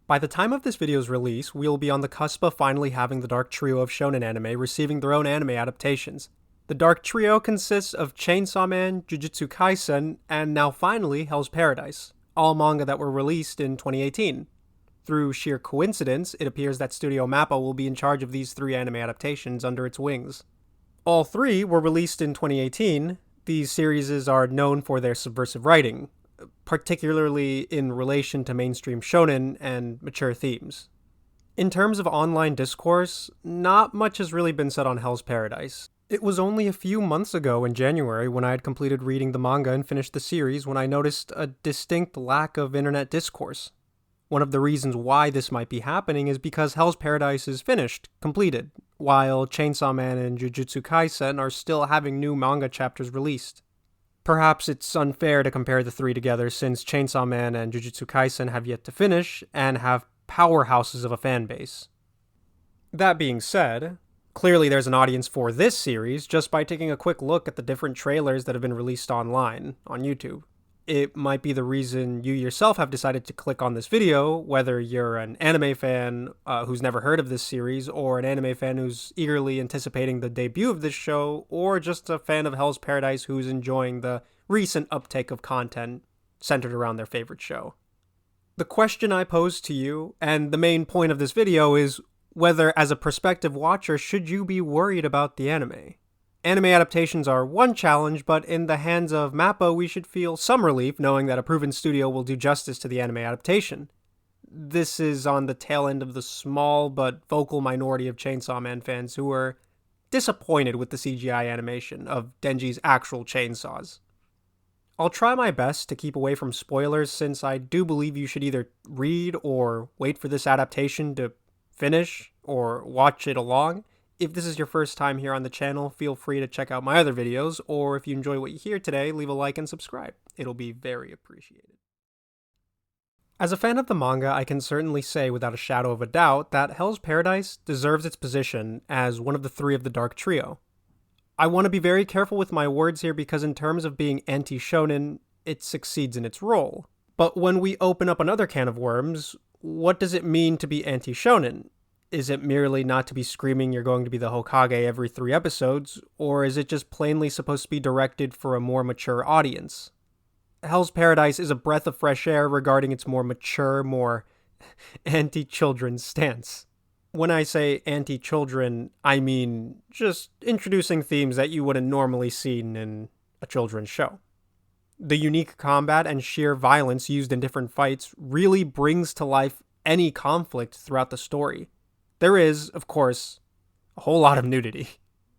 By the time of this video's release, we'll be on the cusp of finally having the Dark Trio of shonen anime receiving their own anime adaptations. The Dark Trio consists of Chainsaw Man, Jujutsu Kaisen, and now finally Hell's Paradise, all manga that were released in 2018. Through sheer coincidence, it appears that Studio Mappa will be in charge of these three anime adaptations under its wings. All three were released in 2018. These series are known for their subversive writing, particularly in relation to mainstream shonen and mature themes. In terms of online discourse, not much has really been said on Hell's Paradise. It was only a few months ago in January when I had completed reading the manga and finished the series when I noticed a distinct lack of internet discourse. One of the reasons why this might be happening is because Hell's Paradise is finished, completed, while Chainsaw Man and Jujutsu Kaisen are still having new manga chapters released. Perhaps it's unfair to compare the three together since Chainsaw Man and Jujutsu Kaisen have yet to finish and have powerhouses of a fan base. That being said, clearly there's an audience for this series just by taking a quick look at the different trailers that have been released online on YouTube. It might be the reason you yourself have decided to click on this video, whether you're an anime fan who's never heard of this series, or an anime fan who's eagerly anticipating the debut of this show, or just a fan of Hell's Paradise who's enjoying the recent uptake of content centered around their favorite show. The question I pose to you, and the main point of this video, is whether, as a prospective watcher, should you be worried about the anime? Anime adaptations are one challenge, but in the hands of Mappa, we should feel some relief knowing that a proven studio will do justice to the anime adaptation. This is on the tail end of the small but vocal minority of Chainsaw Man fans who were disappointed with the CGI animation of Denji's actual chainsaws. I'll try my best to keep away from spoilers since I do believe you should either read or wait for this adaptation to finish or watch it along. If this is your first time here on the channel, feel free to check out my other videos, or if you enjoy what you hear today, leave a like and subscribe. It'll be very appreciated. As a fan of the manga, I can certainly say without a shadow of a doubt that Hell's Paradise deserves its position as one of the three of the Dark Trio. I want to be very careful with my words here because in terms of being anti-shonen, it succeeds in its role. But when we open up another can of worms, what does it mean to be anti-shonen? Is it merely not to be screaming you're going to be the Hokage every 3 episodes, or is it just plainly supposed to be directed for a more mature audience? Hell's Paradise is a breath of fresh air regarding its more mature, more anti-children stance. When I say anti-children, I mean just introducing themes that you wouldn't normally see in a children's show. The unique combat and sheer violence used in different fights really brings to life any conflict throughout the story. There is, of course, a whole lot of nudity.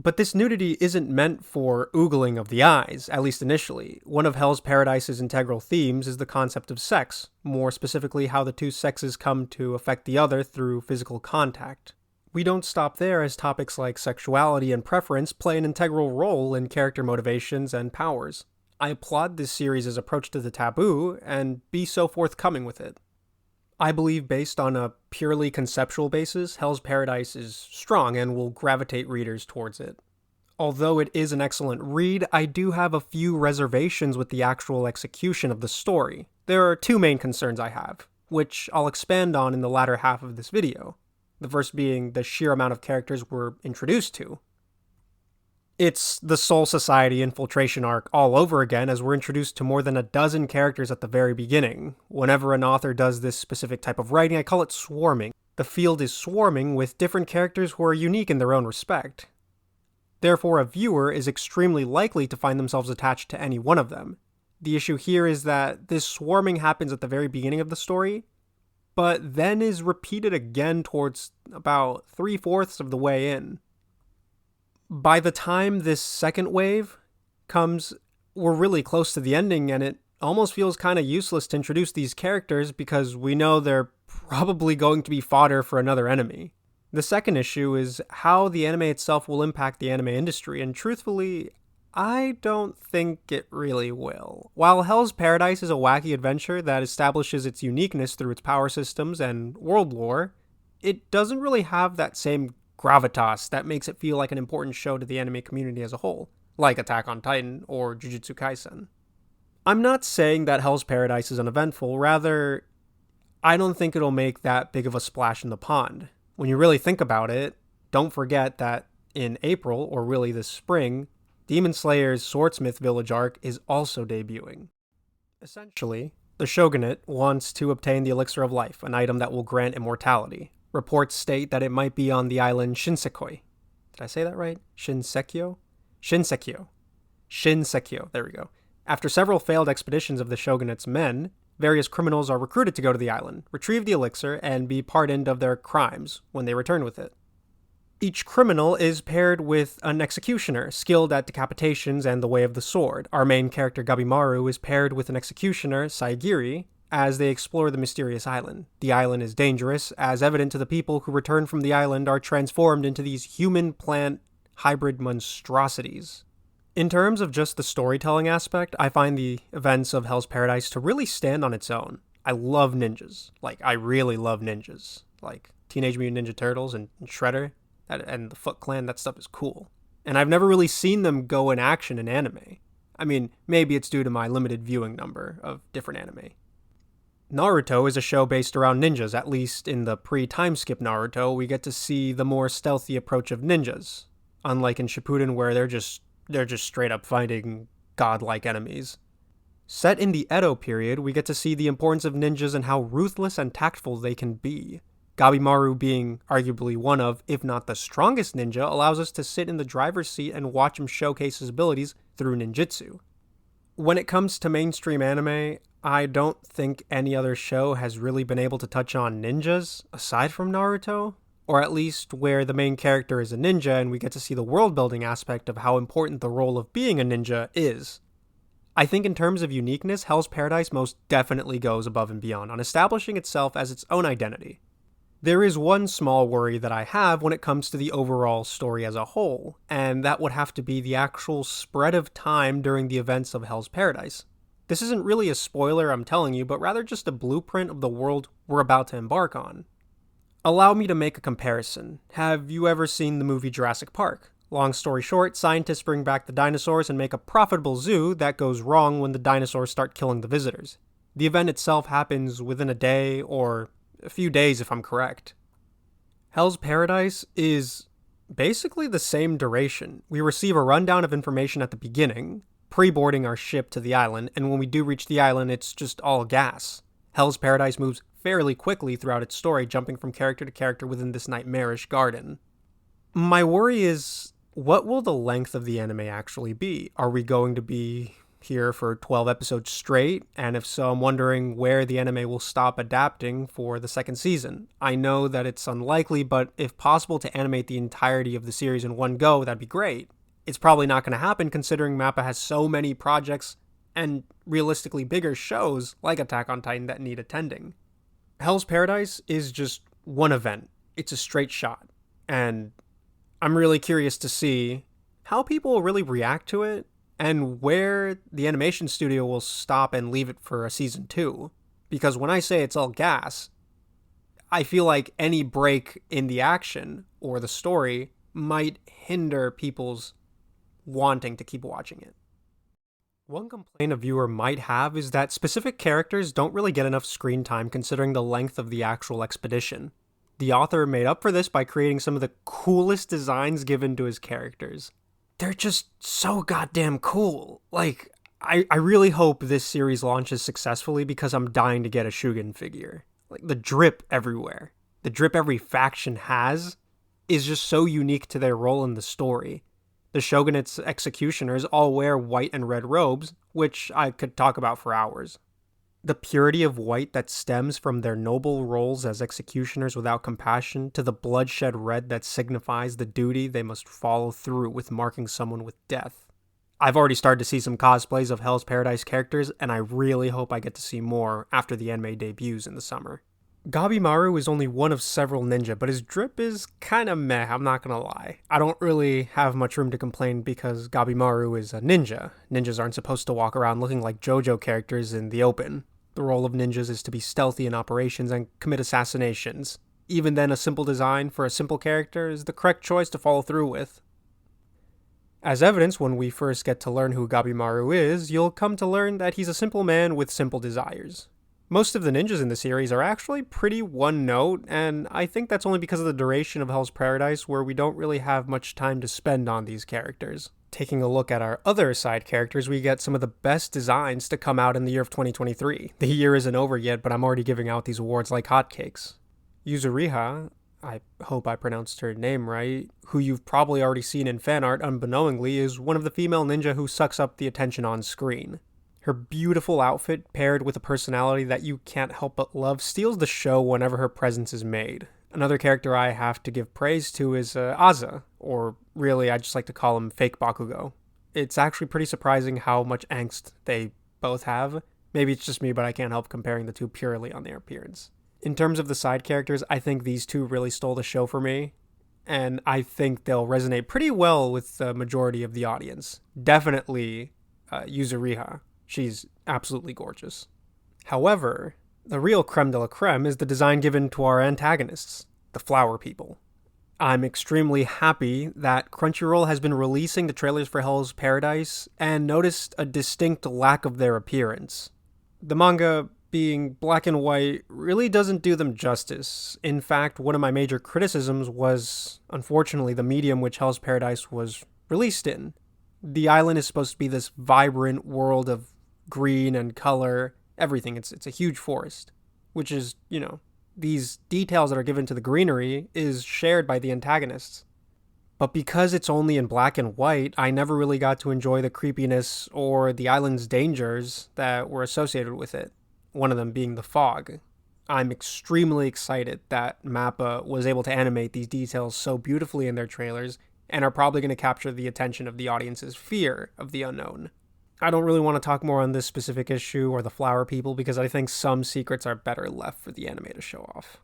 But this nudity isn't meant for oogling of the eyes, at least initially. One of Hell's Paradise's integral themes is the concept of sex, more specifically how the two sexes come to affect the other through physical contact. We don't stop there as topics like sexuality and preference play an integral role in character motivations and powers. I applaud this series' approach to the taboo and be so forthcoming with it. I believe based on a purely conceptual basis, Hell's Paradise is strong and will gravitate readers towards it. Although it is an excellent read, I do have a few reservations with the actual execution of the story. There are 2 main concerns I have, which I'll expand on in the latter half of this video. The first being the sheer amount of characters we're introduced to. It's the Soul Society infiltration arc all over again as we're introduced to more than a dozen characters at the very beginning. Whenever an author does this specific type of writing, I call it swarming. The field is swarming with different characters who are unique in their own respect. Therefore, a viewer is extremely likely to find themselves attached to any one of them. The issue here is that this swarming happens at the very beginning of the story, but then is repeated again towards about 3/4 of the way in. By the time this second wave comes, we're really close to the ending, and it almost feels kind of useless to introduce these characters because we know they're probably going to be fodder for another enemy. The second issue is how the anime itself will impact the anime industry, and truthfully, I don't think it really will. While Hell's Paradise is a wacky adventure that establishes its uniqueness through its power systems and world lore, it doesn't really have that same gravitas that makes it feel like an important show to the anime community as a whole, like Attack on Titan or Jujutsu Kaisen. I'm not saying that Hell's Paradise is uneventful, rather, I don't think it'll make that big of a splash in the pond. When you really think about it, don't forget that in April, or really this spring, Demon Slayer's Swordsmith Village arc is also debuting. Essentially, the Shogunate wants to obtain the Elixir of Life, an item that will grant immortality. Reports state that it might be on the island Shinsekoi. Did I say that right? Shinsekyo? Shinsekyo, there we go. After several failed expeditions of the Shogunate's men, various criminals are recruited to go to the island, retrieve the elixir, and be pardoned of their crimes when they return with it. Each criminal is paired with an executioner, skilled at decapitations and the way of the sword. Our main character, Gabimaru, is paired with an executioner, Saigiri, as they explore the mysterious island. The island is dangerous, as evident to the people who return from the island are transformed into these human-plant hybrid monstrosities. In terms of just the storytelling aspect, I find the events of Hell's Paradise to really stand on its own. I love ninjas. I really love ninjas. Teenage Mutant Ninja Turtles and Shredder. And the Foot Clan, that stuff is cool. And I've never really seen them go in action in anime. I mean, maybe it's due to my limited viewing number of different anime. Naruto is a show based around ninjas. At least in the pre-time skip Naruto, we get to see the more stealthy approach of ninjas. Unlike in Shippuden, where they're just straight up fighting godlike enemies. Set in the Edo period, we get to see the importance of ninjas and how ruthless and tactful they can be. Gabimaru being arguably one of, if not the strongest ninja, allows us to sit in the driver's seat and watch him showcase his abilities through ninjutsu. When it comes to mainstream anime, I don't think any other show has really been able to touch on ninjas, aside from Naruto, or at least where the main character is a ninja and we get to see the world-building aspect of how important the role of being a ninja is. I think in terms of uniqueness, Hell's Paradise most definitely goes above and beyond on establishing itself as its own identity. There is one small worry that I have when it comes to the overall story as a whole, and that would have to be the actual spread of time during the events of Hell's Paradise. This isn't really a spoiler, I'm telling you, but rather just a blueprint of the world we're about to embark on. Allow me to make a comparison. Have you ever seen the movie Jurassic Park? Long story short, scientists bring back the dinosaurs and make a profitable zoo that goes wrong when the dinosaurs start killing the visitors. The event itself happens within a day, or a few days if I'm correct. Hell's Paradise is basically the same duration. We receive a rundown of information at the beginning, pre-boarding our ship to the island, and when we do reach the island, it's just all gas. Hell's Paradise moves fairly quickly throughout its story, jumping from character to character within this nightmarish garden. My worry is, what will the length of the anime actually be? Are we going to be here for 12 episodes straight? And if so, I'm wondering where the anime will stop adapting for the second season. I know that it's unlikely, but if possible to animate the entirety of the series in one go, that'd be great. It's probably not going to happen considering MAPPA has so many projects and realistically bigger shows like Attack on Titan that need attending. Hell's Paradise is just one event. It's a straight shot. And I'm really curious to see how people will really react to it and where the animation studio will stop and leave it for a season 2. Because when I say it's all gas, I feel like any break in the action or the story might hinder people's wanting to keep watching it. One complaint a viewer might have is that specific characters don't really get enough screen time considering the length of the actual expedition. The author made up for this by creating some of the coolest designs given to his characters. They're just so goddamn cool. I really hope this series launches successfully because I'm dying to get a Shugen figure. The drip everywhere, the drip every faction has, is just so unique to their role in the story. The Shogunate's executioners all wear white and red robes, which I could talk about for hours. The purity of white that stems from their noble roles as executioners without compassion to the bloodshed red that signifies the duty they must follow through with marking someone with death. I've already started to see some cosplays of Hell's Paradise characters, and I really hope I get to see more after the anime debuts in the summer. Gabimaru is only one of several ninja, but his drip is kinda meh, I'm not gonna lie. I don't really have much room to complain because Gabimaru is a ninja. Ninjas aren't supposed to walk around looking like JoJo characters in the open. The role of ninjas is to be stealthy in operations and commit assassinations. Even then, a simple design for a simple character is the correct choice to follow through with. As evidence, when we first get to learn who Gabimaru is, you'll come to learn that he's a simple man with simple desires. Most of the ninjas in the series are actually pretty one note, and I think that's only because of the duration of Hell's Paradise, where we don't really have much time to spend on these characters. Taking a look at our other side characters, we get some of the best designs to come out in the year of 2023. The year isn't over yet, but I'm already giving out these awards like hotcakes. Yuzuriha, I hope I pronounced her name right, who you've probably already seen in fan art unbeknowingly, is one of the female ninja who sucks up the attention on screen. Her beautiful outfit, paired with a personality that you can't help but love, steals the show whenever her presence is made. Another character I have to give praise to is Aza, or really I just like to call him Fake Bakugo. It's actually pretty surprising how much angst they both have. Maybe it's just me, but I can't help comparing the two purely on their appearance. In terms of the side characters, I think these two really stole the show for me, and I think they'll resonate pretty well with the majority of the audience. Definitely Yuzuriha. She's absolutely gorgeous. However, the real creme de la creme is the design given to our antagonists, the flower people. I'm extremely happy that Crunchyroll has been releasing the trailers for Hell's Paradise and noticed a distinct lack of their appearance. The manga, being black and white, really doesn't do them justice. In fact, one of my major criticisms was, unfortunately, the medium which Hell's Paradise was released in. The island is supposed to be this vibrant world of green and color, everything. It's a huge forest, which is, these details that are given to the greenery is shared by the antagonists. But because it's only in black and white, I never really got to enjoy the creepiness or the island's dangers that were associated with it, one of them being the fog. I'm extremely excited that MAPPA was able to animate these details so beautifully in their trailers and are probably going to capture the attention of the audience's fear of the unknown. I don't really want to talk more on this specific issue or the flower people because I think some secrets are better left for the anime to show off.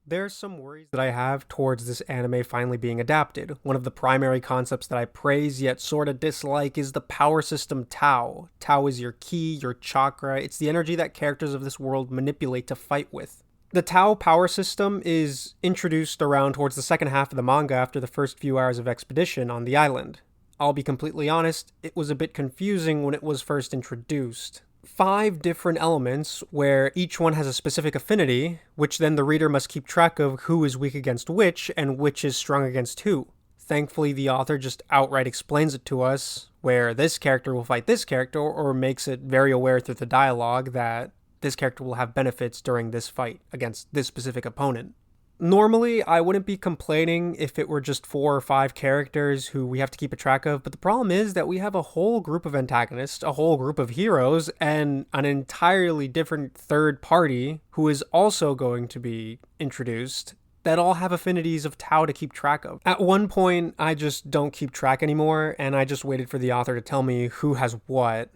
There's some worries that I have towards this anime finally being adapted. One of the primary concepts that I praise yet sorta dislike is the power system Tao. Tao is your ki, your chakra. It's the energy that characters of this world manipulate to fight with. The Tao power system is introduced around towards the second half of the manga after the first few hours of expedition on the island. I'll be completely honest, it was a bit confusing when it was first introduced. 5 different elements where each one has a specific affinity, which then the reader must keep track of who is weak against which and which is strong against who. Thankfully, the author just outright explains it to us, where this character will fight this character, or makes it very aware through the dialogue that this character will have benefits during this fight against this specific opponent. Normally, I wouldn't be complaining if it were just 4 or 5 characters who we have to keep a track of, but the problem is that we have a whole group of antagonists, a whole group of heroes, and an entirely different third party who is also going to be introduced that all have affinities of Tao to keep track of. At one point, I just don't keep track anymore, and I just waited for the author to tell me who has what.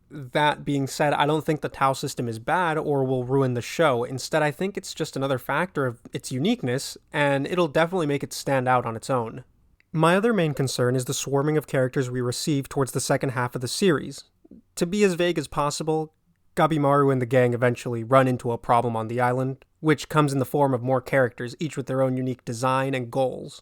That being said, I don't think the Tao system is bad or will ruin the show. Instead, I think it's just another factor of its uniqueness, and it'll definitely make it stand out on its own. My other main concern is the swarming of characters we receive towards the second half of the series. To be as vague as possible, Gabimaru and the gang eventually run into a problem on the island, which comes in the form of more characters, each with their own unique design and goals.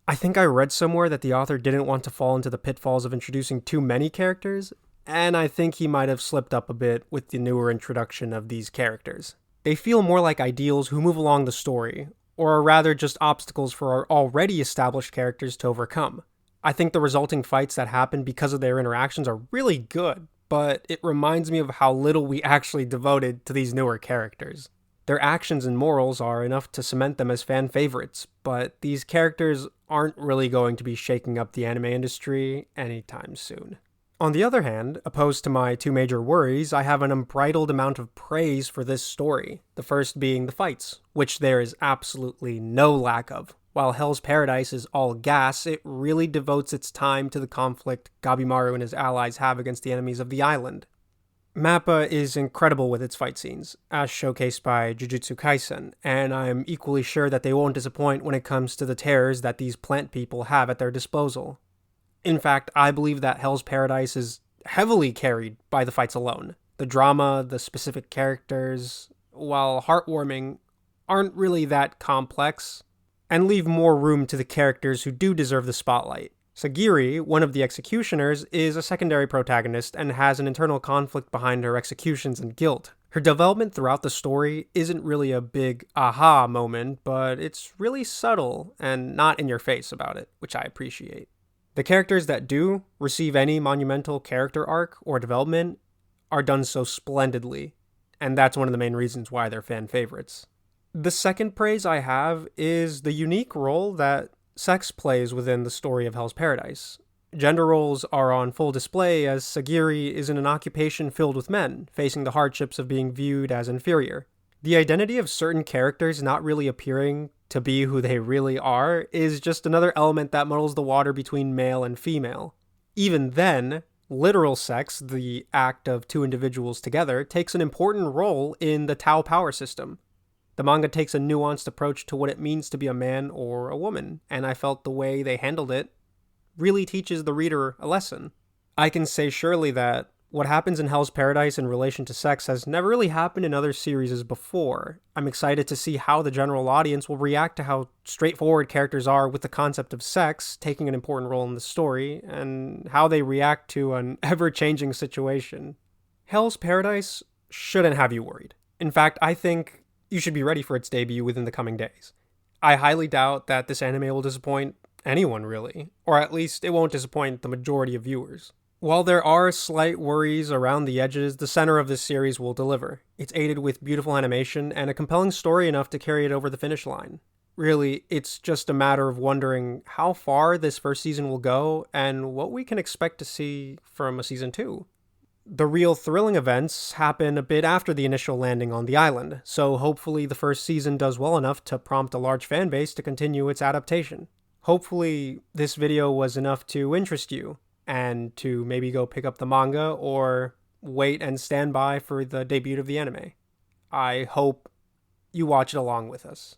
I think I read somewhere that the author didn't want to fall into the pitfalls of introducing too many characters, and I think he might have slipped up a bit with the newer introduction of these characters. They feel more like ideals who move along the story, or are rather just obstacles for our already established characters to overcome. I think the resulting fights that happen because of their interactions are really good, but it reminds me of how little we actually devoted to these newer characters. Their actions and morals are enough to cement them as fan favorites, but these characters aren't really going to be shaking up the anime industry anytime soon. On the other hand, opposed to my 2 major worries, I have an unbridled amount of praise for this story. The first being the fights, which there is absolutely no lack of. While Hell's Paradise is all gas, it really devotes its time to the conflict Gabimaru and his allies have against the enemies of the island. MAPPA is incredible with its fight scenes, as showcased by Jujutsu Kaisen, and I am equally sure that they won't disappoint when it comes to the terrors that these plant people have at their disposal. In fact, I believe that Hell's Paradise is heavily carried by the fights alone. The drama, the specific characters, while heartwarming, aren't really that complex, and leave more room to the characters who do deserve the spotlight. Sagiri, one of the executioners, is a secondary protagonist and has an internal conflict behind her executions and guilt. Her development throughout the story isn't really a big aha moment, but it's really subtle and not in your face about it, which I appreciate. The characters that do receive any monumental character arc or development are done so splendidly, and that's one of the main reasons why they're fan favorites. The second praise I have is the unique role that sex plays within the story of Hell's Paradise. Gender roles are on full display as Sagiri is in an occupation filled with men, facing the hardships of being viewed as inferior. The identity of certain characters not really appearing to be who they really are is just another element that muddles the water between male and female. Even then, literal sex, the act of two individuals together, takes an important role in the Tao power system. The manga takes a nuanced approach to what it means to be a man or a woman, and I felt the way they handled it really teaches the reader a lesson. I can say surely that what happens in Hell's Paradise in relation to sex has never really happened in other series before. I'm excited to see how the general audience will react to how straightforward characters are with the concept of sex taking an important role in the story, and how they react to an ever-changing situation. Hell's Paradise shouldn't have you worried. In fact, I think you should be ready for its debut within the coming days. I highly doubt that this anime will disappoint anyone, really, or at least it won't disappoint the majority of viewers. While there are slight worries around the edges, the center of this series will deliver. It's aided with beautiful animation and a compelling story enough to carry it over the finish line. Really, it's just a matter of wondering how far this first season will go and what we can expect to see from a season 2. The real thrilling events happen a bit after the initial landing on the island, so hopefully the first season does well enough to prompt a large fan base to continue its adaptation. Hopefully this video was enough to interest you, and to maybe go pick up the manga or wait and stand by for the debut of the anime. I hope you watch it along with us.